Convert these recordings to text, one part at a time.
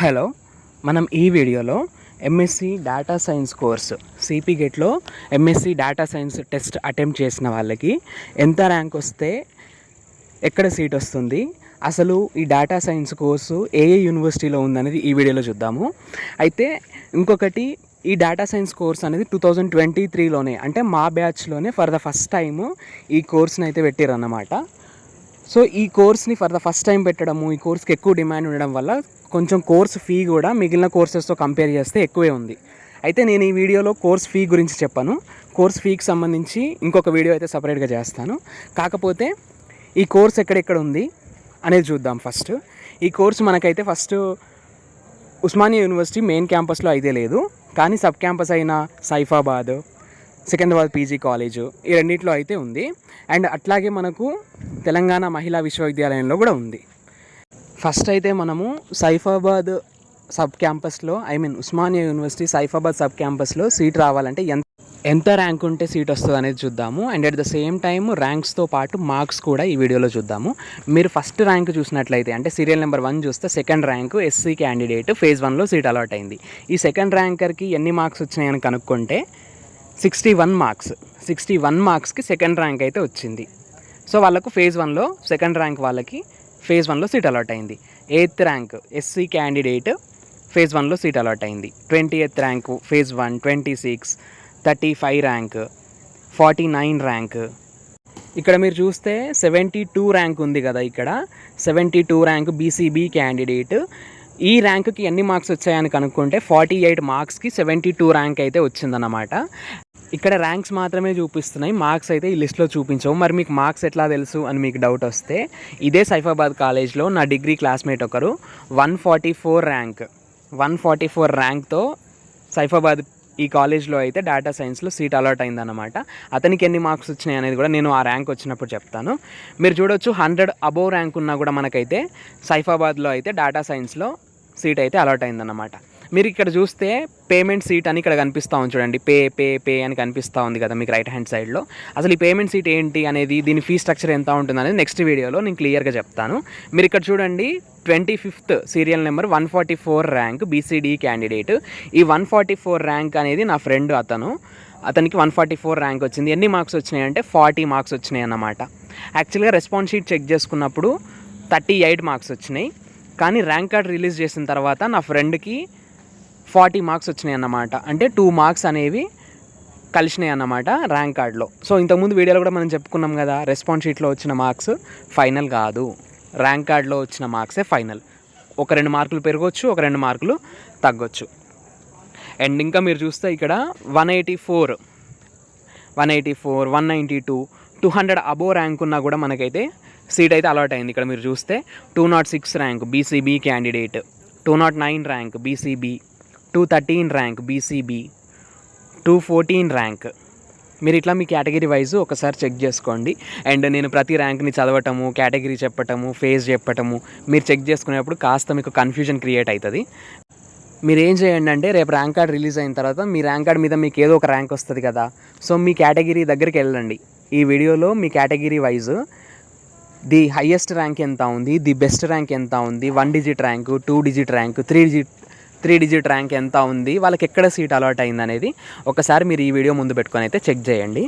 Hello, మనం ఈ వీడియోలో MSc data science course CP గేట్లో MSc data science test attempt చేసిన వాళ్ళకి ఎంత ర్యాంక్ వస్తే ఎక్కడ సీట్ వస్తుంది, అసలు ఈ డేటా సైన్స్ కోర్సు ఏ యూనివర్సిటీలో ఉందనేది ఈ వీడియోలో చూద్దాము. అయితే ఇంకొకటి, ఈ డేటా సైన్స్ కోర్స్ అనేది 2023లోనే అంటే మా బ్యాచ్లోనే ఫర్ ద ఫస్ట్ టైము ఈ కోర్స్ని అయితే పెట్టారన్నమాట. సో ఈ కోర్స్ని ఫర్ ద ఫస్ట్ టైం పెట్టడము, ఈ కోర్స్కి ఎక్కువ డిమాండ్ ఉండడం వల్ల కొంచెం కోర్స్ ఫీ కూడా మిగిలిన కోర్సెస్తో కంపేర్ చేస్తే ఎక్కువే ఉంది. అయితే నేను ఈ వీడియోలో కోర్స్ ఫీ గురించి చెప్పాను. కోర్స్ ఫీకి సంబంధించి ఇంకొక వీడియో అయితే సపరేట్గా చేస్తాను. కాకపోతే ఈ కోర్స్ ఎక్కడెక్కడ ఉంది అనేది చూద్దాం. ఫస్ట్ ఈ కోర్స్ మనకైతే ఫస్ట్ ఉస్మానియా యూనివర్సిటీ మెయిన్ క్యాంపస్లో అయితే లేదు, కానీ సబ్ క్యాంపస్ అయిన సైఫాబాద్, సికింద్రాబాద్ పీజీ కాలేజు, ఈ రెండింటిలో అయితే ఉంది. అండ్ అట్లాగే మనకు తెలంగాణ మహిళా విశ్వవిద్యాలయంలో కూడా ఉంది. ఫస్ట్ అయితే మనము సైఫాబాద్ సబ్ క్యాంపస్లో ఉస్మానియా యూనివర్సిటీ సైఫాబాద్ సబ్ క్యాంపస్లో సీట్ రావాలంటే ఎంత ర్యాంక్ ఉంటే సీట్ వస్తుంది అనేది చూద్దాము. And at the same time ర్యాంక్స్తో పాటు మార్క్స్ కూడా ఈ వీడియోలో చూద్దాము. మీరు ఫస్ట్ ర్యాంక్ చూసినట్లయితే అంటే సీరియల్ నెంబర్ 1 చూస్తే second rank SC candidate phase 1లో సీట్ అలాట్ అయింది. ఈ సెకండ్ ర్యాంకర్కి ఎన్ని మార్క్స్ వచ్చినాయని కనుక్కుంటే 61 మార్క్స్కి సెకండ్ ర్యాంక్ అయితే వచ్చింది. సో వాళ్ళకు ఫేజ్ 1లో సెకండ్ ర్యాంక్ వాళ్ళకి ఫేజ్ 1లో సీట్ అలాట్ అయింది. 8th rank SC candidate phase 1లో సీట్ అలాట్ అయింది. 20th rank phase 1 26, 35 rank, 49 rank. ఇక్కడ మీరు చూస్తే 72 ర్యాంక్ ఉంది కదా, ఇక్కడ 72 ర్యాంక్ బీసీబీ క్యాండిడేట్. ఈ ర్యాంక్కి ఎన్ని మార్క్స్ వచ్చాయని కనుక్కుంటే 48 మార్క్స్కి 72 ర్యాంక్ అయితే వచ్చిందన్నమాట. ఇక్కడ ర్యాంక్స్ మాత్రమే చూపిస్తున్నాయి, మార్క్స్ అయితే ఈ లిస్ట్లో చూపించవు. మరి మీకు మార్క్స్ ఎట్లా తెలుసు అని మీకు డౌట్ వస్తే, ఇదే సైఫాబాద్ కాలేజ్లో నా డిగ్రీ క్లాస్మేట్ ఒకరు 144 ర్యాంక్తో సైఫాబాద్ ఈ కాలేజ్లో అయితే డేటా సైన్స్లో సీట్ అలాట్ అయిందన్నమాట. అతనికి ఎన్ని మార్క్స్ వచ్చినాయి అనేది కూడా నేను ఆ ర్యాంక్ వచ్చినప్పుడు చెప్తాను. మీరు చూడొచ్చు 100 అబోవ్ ర్యాంక్ ఉన్నా కూడా మనకైతే సైఫాబాద్లో అయితే డేటా సైన్స్లో సీట్ అయితే అలాట్ అయిందన్నమాట. మీరు ఇక్కడ చూస్తే పేమెంట్ సీట్ అని ఇక్కడ కనిపిస్తూ ఉంది చూడండి, పే అని కనిపిస్తూ ఉంది కదా మీకు రైట్ హ్యాండ్ సైడ్లో. అసలు ఈ పేమెంట్ సీట్ ఏంటి అనేది, దీని ఫీ స్ట్రక్చర్ ఎంత ఉంటుంది అనేది నెక్స్ట్ వీడియోలో నేను క్లియర్గా చెప్తాను. మీరు ఇక్కడ చూడండి 25th serial number 144 rank BCD candidate. ఈ 144 ర్యాంక్ అనేది నా ఫ్రెండ్, అతనికి 144 ర్యాంక్ వచ్చింది. ఎన్ని మార్క్స్ వచ్చినాయి అంటే 40 మార్క్స్ వచ్చినాయి అన్నమాట. యాక్చువల్గా రెస్పాన్స్ షీట్ చెక్ చేసుకున్నప్పుడు 38 మార్క్స్ వచ్చినాయి, కానీ ర్యాంక్ కార్డ్ రిలీజ్ చేసిన తర్వాత నా ఫ్రెండ్కి 40 మార్క్స్ వచ్చినాయి అన్నమాట. అంటే 2 మార్క్స్ అనేవి కలిసినాయి అన్నమాట ర్యాంక్ కార్డ్లో. సో ఇంతకుముందు వీడియోలో కూడా మనం చెప్పుకున్నాం కదా, రెస్పాన్స్ షీట్లో వచ్చిన మార్క్స్ ఫైనల్ కాదు, ర్యాంక్ కార్డ్లో వచ్చిన మార్క్సే ఫైనల్. ఒక 2 మార్కులు పెరగవచ్చు, ఒక 2 మార్కులు తగ్గొచ్చు. అండ్ ఇంకా మీరు చూస్తే ఇక్కడ 184, 192, 200 అబోవ్ ర్యాంక్ ఉన్నా కూడా మనకైతే సీట్ అయితే అలాట్ అయింది. ఇక్కడ మీరు చూస్తే 206 rank BCB candidate, 209 rank BCB, 213 rank BCB, 214 rank. మీరు ఇట్లా మీ కేటగిరీ వైజ్ ఒకసారి చెక్ చేసుకోండి. అండ్ నేను ప్రతి ర్యాంక్ని చదవటము, కేటగిరీ చెప్పటము, ఫేజ్ చెప్పటము మీరు చెక్ చేసుకునేప్పుడు కాస్త మీకు కన్ఫ్యూజన్ క్రియేట్ అవుతుంది. మీరు ఏం చేయండి అంటే, రేపు ర్యాంక్ కార్డ్ రిలీజ్ అయిన తర్వాత మీ ర్యాంక్ కార్డ్ మీద మీకు ఏదో ఒక ర్యాంక్ వస్తుంది కదా, సో మీ కేటగిరీ దగ్గరికి వెళ్ళండి. ఈ వీడియోలో మీ category wise the highest rank ఎంత ఉంది, ది బెస్ట్ ర్యాంక్ ఎంత ఉంది, 1 digit rank, 2 digit rank, 3 digit rank ఎంత ఉంది, వాళ్ళకి ఎక్కడ సీట్ అలాట్ అయింది అనేది ఒకసారి మీరు ఈ వీడియో ముందు పెట్టుకొని అయితే చెక్ చేయండి.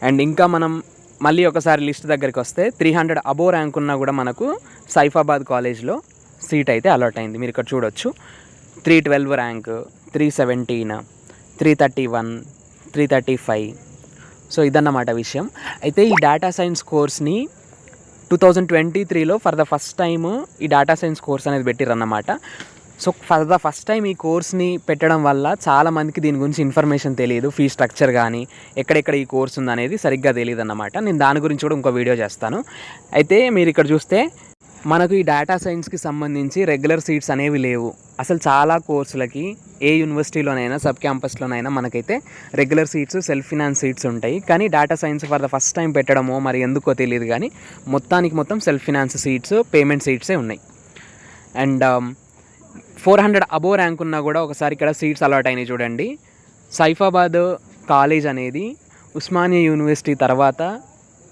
అండ్ ఇంకా మనం మళ్ళీ ఒకసారి లిస్ట్ దగ్గరికి వస్తే 300 అబోవ్ ర్యాంక్ ఉన్నా కూడా మనకు సైఫాబాద్ కాలేజ్లో సీట్ అయితే అలాట్ అయింది. మీరు ఇక్కడ చూడొచ్చు 312 ర్యాంక్, 317, 331, 335. సో ఇదన్నమాట విషయం. అయితే ఈ డేటా సైన్స్ కోర్స్ని 2023లో ఫర్ ద ఫస్ట్ టైము ఈ డేటా సైన్స్ కోర్స్ అనేది పెట్టిరన్నమాట. So for the first time ఈ కోర్స్ని పెట్టడం వల్ల చాలామందికి దీని గురించి ఇన్ఫర్మేషన్ తెలియదు. ఫీ స్ట్రక్చర్ కానీ ఎక్కడెక్కడ ఈ కోర్స్ ఉందనేది సరిగ్గా తెలియదు అన్నమాట. నేను దాని గురించి కూడా ఇంకో వీడియో చేస్తాను. అయితే మీరు ఇక్కడ చూస్తే మనకు ఈ డేటా సైన్స్కి సంబంధించి రెగ్యులర్ సీట్స్ అనేవి లేవు. అసలు చాలా కోర్సులకి ఏ యూనివర్సిటీలోనైనా సబ్ క్యాంపస్లోనైనా మనకైతే regular seats, self finance seats ఉంటాయి. కానీ data science for the first time పెట్టడమో మరి ఎందుకో తెలియదు, కానీ మొత్తం సెల్ఫ్ ఫినాన్స్ సీట్స్, పేమెంట్ సీట్సే ఉన్నాయి. అండ్ 400 అబోవ్ ర్యాంక్ ఉన్నా కూడా ఒకసారి ఇక్కడ సీట్స్ అలాట్ అయినాయి చూడండి. సైఫాబాద్ కాలేజ్ అనేది ఉస్మానియా యూనివర్సిటీ తర్వాత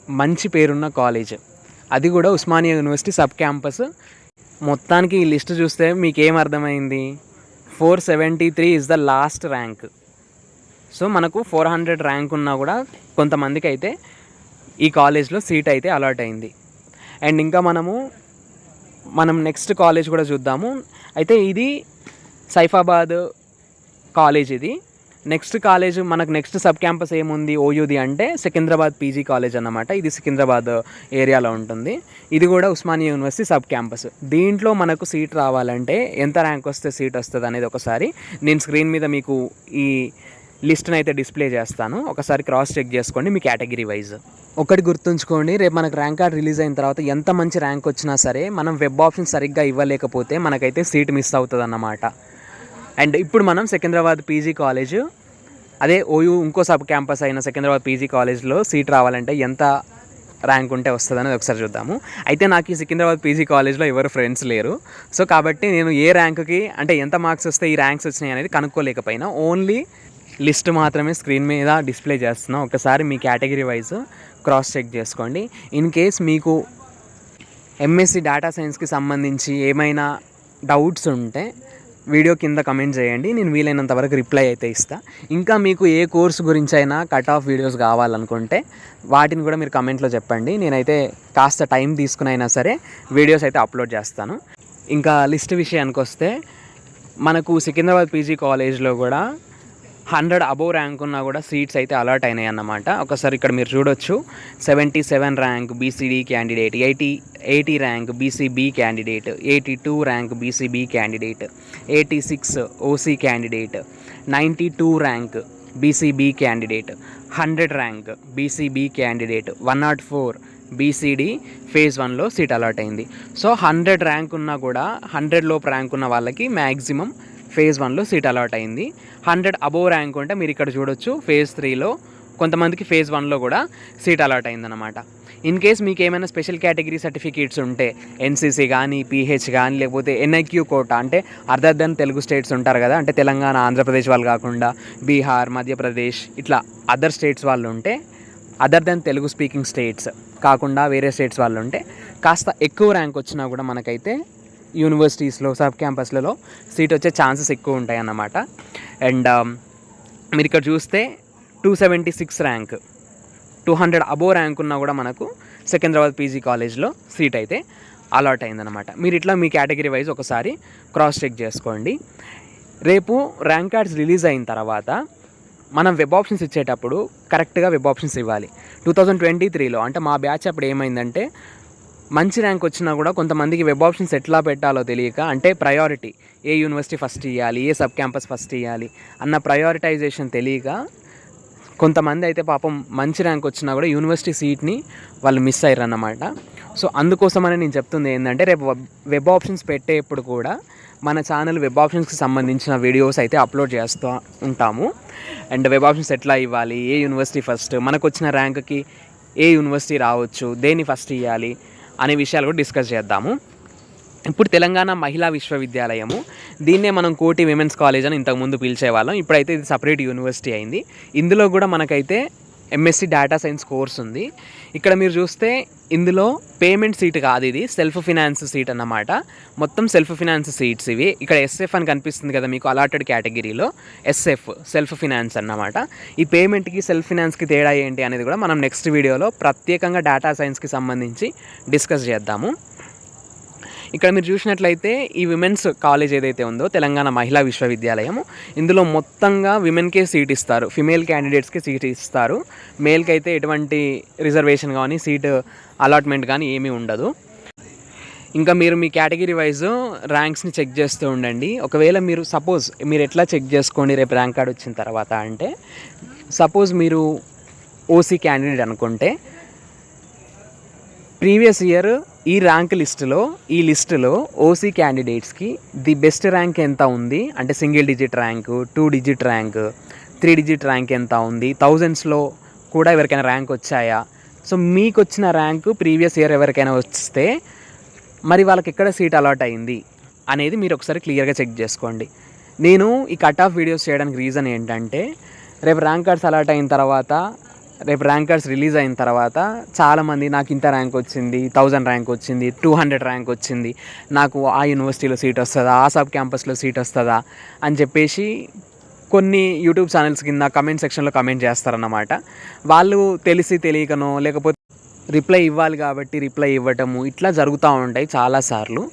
మంచి పేరున్న కాలేజ్. అది కూడా ఉస్మానియా యూనివర్సిటీ సబ్ క్యాంపస్ మొత్తానికి ఈ లిస్ట్ చూస్తే మీకేం అర్థమైంది? 473 is the last rank. So మనకు 400 ర్యాంక్ ఉన్నా కూడా కొంతమందికి అయితే ఈ కాలేజ్లో సీట్ అయితే అలాట్ అయింది. అండ్ ఇంకా మనం నెక్స్ట్ కాలేజ్ కూడా చూద్దాము. అయితే ఇది సైఫాబాద్ కాలేజ్. ఇది నెక్స్ట్ కాలేజ్ మనకు నెక్స్ట్ సబ్ క్యాంపస్ ఏముంది ఓయూది అంటే సికింద్రాబాద్ పీజీ కాలేజ్ అన్నమాట. ఇది సికింద్రాబాద్ ఏరియాలో ఉంటుంది. ఇది కూడా ఉస్మానియా యూనివర్సిటీ సబ్ క్యాంపస్. దీంట్లో మనకు సీట్ రావాలంటే ఎంత ర్యాంక్ వస్తే సీట్ వస్తుంది అనేది ఒకసారి నేను స్క్రీన్ మీద మీకు ఈ లిస్ట్ని అయితే డిస్ప్లే చేస్తాను. ఒకసారి క్రాస్ చెక్ చేసుకోండి మీ కేటగిరీ వైజ్. ఒకటి గుర్తుంచుకోండి, రేపు మనకు ర్యాంక్ కార్డ్ రిలీజ్ అయిన తర్వాత ఎంత మంచి ర్యాంక్ వచ్చినా సరే మనం వెబ్ ఆప్షన్ సరిగ్గా ఇవ్వలేకపోతే మనకైతే సీట్ మిస్ అవుతుంది అన్నమాట. అండ్ ఇప్పుడు మనం సికింద్రాబాద్ పీజీ కాలేజ్, అదే ఓయూ ఇంకో సబ్ క్యాంపస్ అయిన సికింద్రాబాద్ పీజీ కాలేజ్లో సీట్ రావాలంటే ఎంత ర్యాంక్ ఉంటే వస్తుంది అనేది ఒకసారి చూద్దాము. అయితే నాకు ఈ సికింద్రాబాద్ పీజీ కాలేజ్లో ఎవరు ఫ్రెండ్స్ లేరు. సో కాబట్టి నేను ఏ ర్యాంక్కి అంటే ఎంత మార్క్స్ వస్తే ఈ ర్యాంక్స్ వచ్చినాయి అనేది కనుక్కోలేకపోయినా ఓన్లీ లిస్ట్ మాత్రమే స్క్రీన్ మీద డిస్ప్లే చేస్తున్నాం. ఒకసారి మీ కేటగిరీ వైజ్ క్రాస్ చెక్ చేసుకోండి. ఇన్ కేస్ మీకు ఎంఎస్సి డేటా సైన్స్కి సంబంధించి ఏమైనా డౌట్స్ ఉంటే వీడియో కింద కమెంట్ చేయండి, నేను వీలైనంత వరకు రిప్లై అయితే ఇస్తా. ఇంకా మీకు ఏ కోర్స్ గురించి అయినా కట్ ఆఫ్ వీడియోస్ కావాలనుకుంటే వాటిని కూడా మీరు కమెంట్లో చెప్పండి. నేనైతే కాస్త టైం తీసుకుని అయినా సరే వీడియోస్ అయితే అప్లోడ్ చేస్తాను. ఇంకా లిస్ట్ విషయానికి వస్తే మనకు సికింద్రాబాద్ పీజీ కాలేజ్లో కూడా 100 అబోవ్ ర్యాంక్ ఉన్నా కూడా సీట్స్ అయితే అలాట్ అయినాయి అన్నమాట. ఒకసారి ఇక్కడ మీరు చూడొచ్చు. 77 rank BCD candidate, 80 rank BCB candidate, 82 rank BCB candidate, 86 OC candidate, 92 rank BCB candidate, 100 rank BCB candidate, 104 BCD phase 1లో సీట్ అలాట్ అయింది. సో 100 ర్యాంక్ ఉన్నా కూడా 100 లోపు ర్యాంక్ ఉన్న వాళ్ళకి మ్యాక్సిమం ఫేజ్ 1లో సీట్ అలాట్ అయింది. 100 అబోవ్ ర్యాంక్ ఉంటే మీరు ఇక్కడ చూడొచ్చు ఫేజ్ 3లో కొంతమందికి ఫేజ్ 1లో కూడా సీట్ అలాట్ అయిందన్నమాట. ఇన్ కేస్ మీకు ఏమైనా స్పెషల్ కేటగిరీ సర్టిఫికేట్స్ ఉంటే ఎన్సీసీ కానీ పీహెచ్ కానీ లేకపోతే ఎన్ఐక్యూ కోటా అంటే అదర్ దెన్ తెలుగు స్టేట్స్ ఉంటారు కదా, అంటే తెలంగాణ ఆంధ్రప్రదేశ్ వాళ్ళు కాకుండా బీహార్ మధ్యప్రదేశ్ ఇట్లా అదర్ స్టేట్స్ వాళ్ళు ఉంటే, other than Telugu speaking states కాకుండా వేరే స్టేట్స్ వాళ్ళు ఉంటే కాస్త ఎక్కువ ర్యాంక్ వచ్చినా కూడా మనకైతే యూనివర్సిటీస్లో సబ్ క్యాంపస్లలో సీట్ వచ్చే ఛాన్సెస్ ఎక్కువ ఉంటాయి అన్నమాట. అండ్ మీరు ఇక్కడ చూస్తే 276 ర్యాంక్, 200 అబోవ్ ర్యాంక్ ఉన్నా కూడా మనకు సికింద్రాబాద్ పీజీ కాలేజ్లో సీట్ అయితే అలాట్ అయిందనమాట. మీరు ఇట్లా మీ కేటగిరీ వైజ్ ఒకసారి క్రాస్ చెక్ చేసుకోండి. రేపు ర్యాంక్ కార్డ్స్ రిలీజ్ అయిన తర్వాత మనం వెబ్ ఆప్షన్స్ ఇచ్చేటప్పుడు కరెక్ట్గా వెబ్ ఆప్షన్స్ ఇవ్వాలి. 2023లో అంటే మా బ్యాచ్ అప్పుడు ఏమైందంటే మంచి ర్యాంక్ వచ్చినా కూడా కొంతమందికి వెబ్ ఆప్షన్స్ ఎట్లా పెట్టాలో తెలియక, అంటే ప్రయారిటీ ఏ యూనివర్సిటీ ఫస్ట్ ఇవ్వాలి, ఏ సబ్ క్యాంపస్ ఫస్ట్ ఇవ్వాలి అన్న ప్రయారిటైజేషన్ తెలియక కొంతమంది అయితే పాపం మంచి ర్యాంక్ వచ్చినా కూడా యూనివర్సిటీ సీట్ని వాళ్ళు మిస్ అయ్యారు అన్నమాట. సో అందుకోసమని నేను చెప్తుంది ఏంటంటే రేపు వెబ్ ఆప్షన్స్ పెట్టేప్పుడు కూడా మన ఛానల్ వెబ్ ఆప్షన్స్కి సంబంధించిన వీడియోస్ అయితే అప్లోడ్ చేస్తూ ఉంటాము. అండ్ వెబ్ ఆప్షన్స్ ఎట్లా ఇవ్వాలి, ఏ యూనివర్సిటీ ఫస్ట్, మనకు వచ్చిన ర్యాంక్కి ఏ యూనివర్సిటీ రావచ్చు, దేన్ని ఫస్ట్ ఇవ్వాలి అనే విషయాలు కూడా డిస్కస్ చేద్దాము. ఇప్పుడు తెలంగాణ మహిళా విశ్వవిద్యాలయము, దీన్నే మనం కోటి విమెన్స్ కాలేజ్ అని ఇంతకుముందు పిలిచేవాళ్ళం. ఇప్పుడైతే ఇది సపరేట్ యూనివర్సిటీ అయింది. ఇందులో కూడా మనకైతే ఎంఎస్సి డేటా సైన్స్ కోర్స్ ఉంది. ఇక్కడ మీరు చూస్తే ఇందులో పేమెంట్ సీట్ కాదు, ఇది సెల్ఫ్ ఫినాన్స్ సీట్ అన్నమాట. మొత్తం సెల్ఫ్ ఫినాన్స్ సీట్స్ ఇవి. ఇక్కడ ఎస్ఎఫ్ అని కనిపిస్తుంది కదా మీకు అలాటెడ్ కేటగిరీలో, ఎస్ఎఫ్ సెల్ఫ్ ఫినాన్స్ అన్నమాట. ఈ పేమెంట్కి సెల్ఫ్ ఫినాన్స్కి తేడా ఏంటి అనేది కూడా మనం నెక్స్ట్ వీడియోలో ప్రత్యేకంగా డేటా సైన్స్కి సంబంధించి డిస్కస్ చేద్దాము. ఇక్కడ మీరు చూసినట్లయితే ఈ విమెన్స్ కాలేజ్ ఏదైతే ఉందో తెలంగాణ మహిళా విశ్వవిద్యాలయం, ఇందులో మొత్తంగా విమెన్కే సీట్ ఇస్తారు, ఫిమేల్ క్యాండిడేట్స్కి సీట్ ఇస్తారు. మేల్కి అయితే ఎటువంటి రిజర్వేషన్ కానీ సీట్ అలాట్మెంట్ కానీ ఏమీ ఉండదు. ఇంకా మీరు మీ కేటగిరీ వైజ్ ర్యాంక్స్ని చెక్ చేస్తూ ఉండండి. ఒకవేళ మీరు సపోజ్ మీరు ఎట్లా చెక్ చేసుకోండి రేపు ర్యాంక్ కార్డ్ వచ్చిన తర్వాత అంటే, సపోజ్ మీరు ఓసీ క్యాండిడేట్ అనుకుంటే ప్రీవియస్ ఇయర్ ఈ ర్యాంక్ లిస్టులో ఓసీ క్యాండిడేట్స్కి ది బెస్ట్ ర్యాంక్ ఎంత ఉంది అంటే single digit rank, 2 digit rank, 3 digit rank ఎంత ఉంది, థౌజండ్స్లో కూడా ఎవరికైనా ర్యాంక్ వచ్చాయా, సో మీకు వచ్చిన ర్యాంకు ప్రీవియస్ ఇయర్ ఎవరికైనా వస్తే మరి వాళ్ళకి ఎక్కడ సీట్ అలాట్ అయింది అనేది మీరు ఒకసారి క్లియర్గా చెక్ చేసుకోండి. నేను ఈ కట్ ఆఫ్ వీడియోస్ చేయడానికి రీజన్ ఏంటంటే రేపు ర్యాంక్ కార్డ్స్ అలాట్ అయిన తర్వాత రేపు ర్యాంకర్స్ రిలీజ్ అయిన తర్వాత చాలామంది నాకు ఇంత ర్యాంక్ వచ్చింది, 1000 ర్యాంక్ వచ్చింది, 200 ర్యాంక్ వచ్చింది, నాకు ఆ యూనివర్సిటీలో సీట్ వస్తుందా, ఆ సబ్ క్యాంపస్లో సీట్ వస్తుందా అని చెప్పేసి కొన్ని యూట్యూబ్ ఛానల్స్ కింద కమెంట్ సెక్షన్లో కమెంట్ చేస్తారన్నమాట. వాళ్ళు తెలిసి తెలియకనో లేకపోతే రిప్లై ఇవ్వాలి కాబట్టి రిప్లై ఇవ్వటము ఇట్లా జరుగుతూ ఉంటాయి చాలాసార్లు.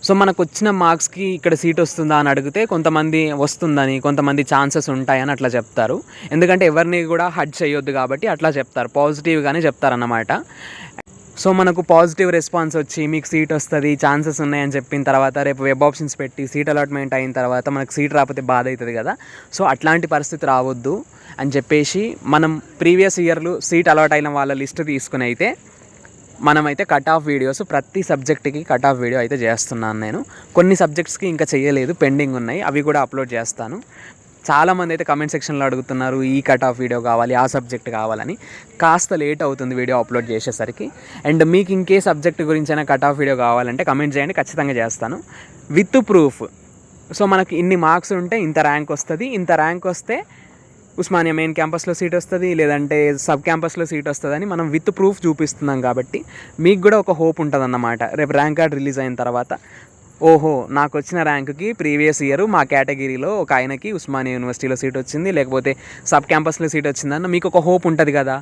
సో మనకు వచ్చిన మార్క్స్కి ఇక్కడ సీట్ వస్తుందా అని అడిగితే కొంతమంది వస్తుందని, కొంతమంది ఛాన్సెస్ ఉంటాయని అట్లా చెప్తారు. ఎందుకంటే ఎవరిని కూడా హర్ట్ చేయొద్దు కాబట్టి అట్లా చెప్తారు, పాజిటివ్గానే చెప్తారన్నమాట. సో మనకు పాజిటివ్ రెస్పాన్స్ వచ్చి మీకు సీట్ వస్తుంది, ఛాన్సెస్ ఉన్నాయని చెప్పిన తర్వాత రేపు వెబ్ ఆప్షన్స్ పెట్టి సీట్ అలాట్మెంట్ అయిన తర్వాత మనకు సీట్ రాకపోతే బాధ అవుతుంది కదా. సో అట్లాంటి పరిస్థితి రావద్దు అని చెప్పేసి మనం ప్రీవియస్ ఇయర్లు సీట్ అలాట్ అయిన వాళ్ళ లిస్ట్ తీసుకుని అయితే మనమైతే కట్ ఆఫ్ వీడియోస్ ప్రతి సబ్జెక్ట్కి కట్ ఆఫ్ వీడియో అయితే చేస్తున్నాను నేను. కొన్ని సబ్జెక్ట్స్కి ఇంకా చేయలేదు, పెండింగ్ ఉన్నాయి, అవి కూడా అప్లోడ్ చేస్తాను. చాలామంది అయితే కమెంట్ సెక్షన్లో అడుగుతున్నారు ఈ కట్ ఆఫ్ వీడియో కావాలి, ఆ సబ్జెక్ట్ కావాలని. కాస్త లేట్ అవుతుంది వీడియో అప్లోడ్ చేసేసరికి. అండ్ మీకు ఇంకే సబ్జెక్ట్ గురించైనా కట్ ఆఫ్ వీడియో కావాలంటే కమెంట్ చేయండి, ఖచ్చితంగా చేస్తాను విత్ ప్రూఫ్. సో మనకి ఇన్ని మార్క్స్ ఉంటే ఇంత ర్యాంక్ వస్తుంది, ఇంత ర్యాంక్ వస్తే ఉస్మానియా మెయిన్ క్యాంపస్లో సీట్ వస్తుంది, లేదంటే సబ్ క్యాంపస్లో సీట్ వస్తుందని మనం విత్ ప్రూఫ్ చూపిస్తున్నాం కాబట్టి మీకు కూడా ఒక హోప్ ఉంటుంది అన్నమాట. రేపు ర్యాంక్ కార్డ్ రిలీజ్ అయిన తర్వాత ఓహో నాకు వచ్చిన ర్యాంకుకి ప్రీవియస్ ఇయర్ మా కేటగిరీలో ఒక ఆయనకి ఉస్మానియా యూనివర్సిటీలో సీట్ వచ్చింది, లేకపోతే సబ్ క్యాంపస్లో సీట్ వచ్చిందన్న మీకు ఒక హోప్ ఉంటుంది కదా.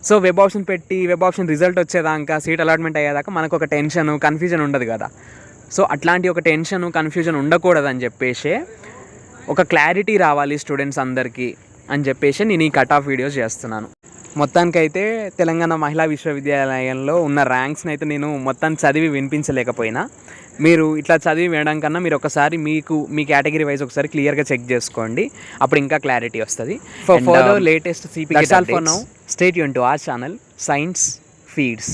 సో వెబ్ ఆప్షన్ పెట్టి వెబ్ ఆప్షన్ రిజల్ట్ వచ్చేదాకా, సీట్ అలాట్మెంట్ అయ్యేదాకా మనకు ఒక టెన్షన్, కన్ఫ్యూజన్ ఉండదు కదా. సో అట్లాంటి ఒక టెన్షన్, కన్ఫ్యూజన్ ఉండకూడదని చెప్పేసి, ఒక క్లారిటీ రావాలి స్టూడెంట్స్ అందరికీ అని చెప్పేసి నేను ఈ కట్ ఆఫ్ వీడియోస్ చేస్తున్నాను. మొత్తానికైతే తెలంగాణ మహిళా విశ్వవిద్యాలయంలో ఉన్న ర్యాంక్స్ని అయితే నేను మొత్తం చదివి వినిపించలేకపోయినా, మీరు ఇట్లా చదివి వినడం కన్నా మీరు ఒకసారి మీకు మీ కేటగిరీ వైజ్ ఒకసారి క్లియర్గా చెక్ చేసుకోండి, అప్పుడు ఇంకా క్లారిటీ వస్తుంది. For latest CPK. That's all for now. Stay tuned to our channel Science Feeds.